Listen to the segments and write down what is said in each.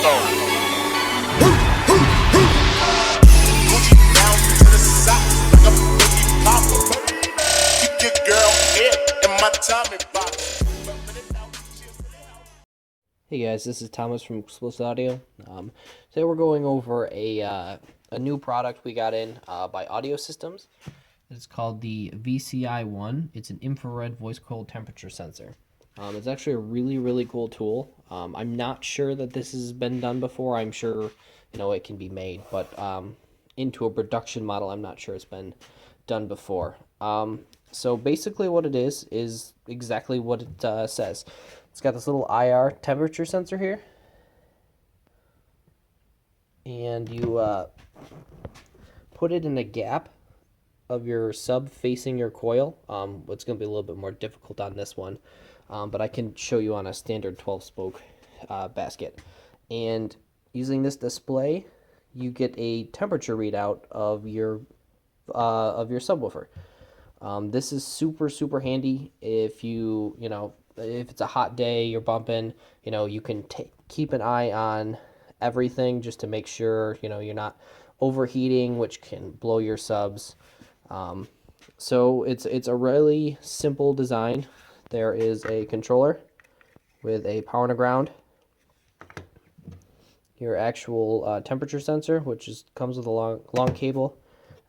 Hey guys, this is Thomas from Xplicit Audio. Today we're going over a new product we got in by Audio Systems. It's called the VCI-1. It's an infrared voice coil temperature sensor. It's actually a really cool tool. I'm not sure that this has been done before. I'm sure it can be made, but into a production model, I'm not sure it's been done before. So basically what it is exactly what it says. It's got this little IR temperature sensor here, and you put it in a gap of your sub facing your coil. It's going to be a little bit more difficult on this one, but I can show you on a standard 12-spoke basket. And using this display, you get a temperature readout of your subwoofer. This is super handy if if it's a hot day, you're bumping, you can keep an eye on everything just to make sure, you're not overheating, which can blow your subs. So it's a really simple design. There is a controller with a power and a ground, your actual temperature sensor, which comes with a long cable,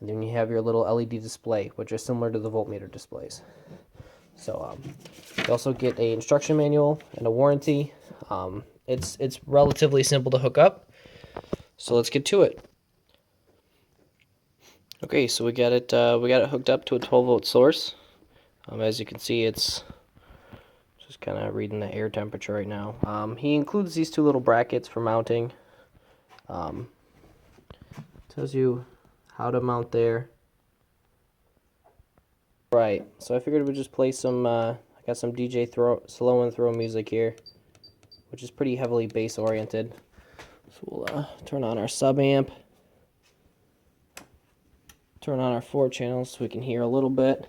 and then you have your little LED display, which is similar to the voltmeter displays. So you also get a instruction manual and a warranty. It's relatively simple to hook up. So let's get to it. Okay, so we got it hooked up to a 12-volt source. As you can see, it's just kind of reading the air temperature right now. He includes these two little brackets for mounting. Tells you how to mount there. Right, so I figured we'd just play some, I got some DJ slow and throw music here, which is pretty heavily bass oriented. So we'll turn on our sub amp, turn on our 4 channels so we can hear a little bit.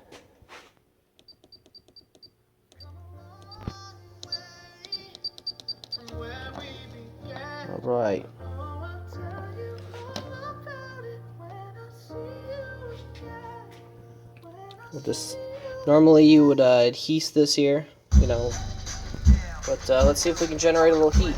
Alright. Normally you would adhese this here, but let's see if we can generate a little heat.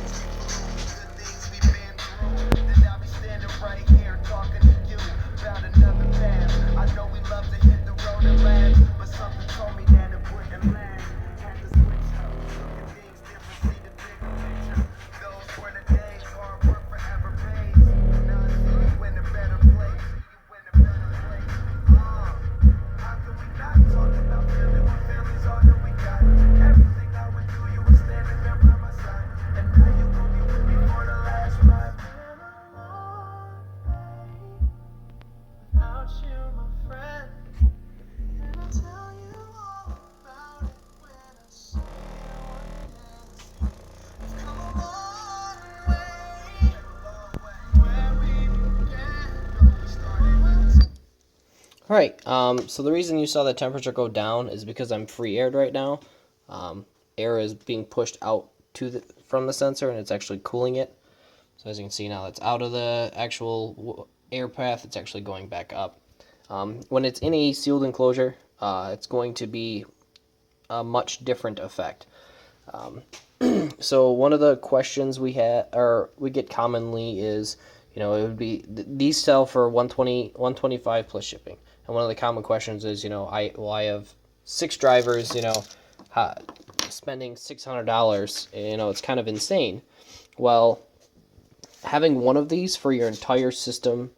Alright, so the reason you saw the temperature go down is because I'm free-aired right now. Air is being pushed out from the sensor, and it's actually cooling it. So as you can see now, it's out of the actual air path, it's actually going back up. When it's in a sealed enclosure, it's going to be a much different effect. So one of the questions we get commonly is, it would be, these sell for $125 plus shipping. And one of the common questions is, I have 6 drivers, spending $600, it's kind of insane. Well, having one of these for your entire system,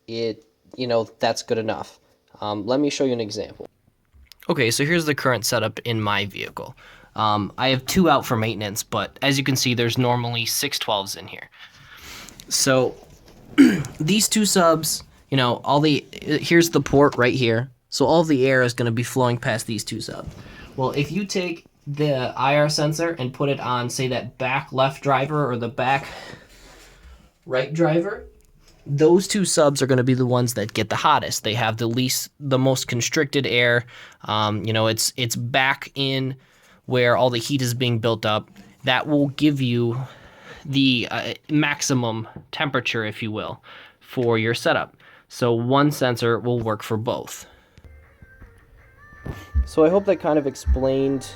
that's good enough. Let me show you an example. Okay, so here's the current setup in my vehicle. I have 2 out for maintenance, but as you can see, there's normally 6 12s in here. So these 2 subs, here's the port right here. So all the air is going to be flowing past these 2 subs. Well, if you take the IR sensor and put it on, say, that back left driver or the back right driver, those 2 subs are going to be the ones that get the hottest. They have the most constricted air. It's back in where all the heat is being built up. That will give you the maximum temperature, if you will, for your setup. So one sensor will work for both. So I hope that kind of explained,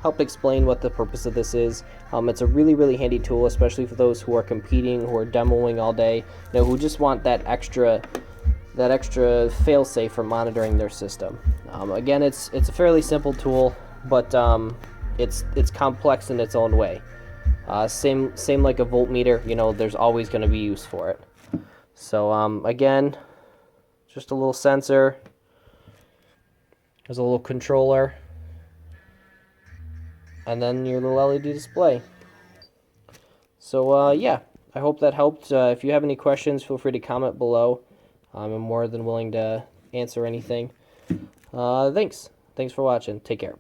helped explain what the purpose of this is. It's a really, really handy tool, especially for those who are competing, who are demoing all day, who just want that extra fail-safe for monitoring their system. Again, it's a fairly simple tool, but it's complex in its own way. Same like a voltmeter, there's always going to be use for it. So again, just a little sensor. There's a little controller, and then your little LED display. So yeah, I hope that helped. If you have any questions, feel free to comment below. I'm more than willing to answer anything. Thanks for watching. Take care.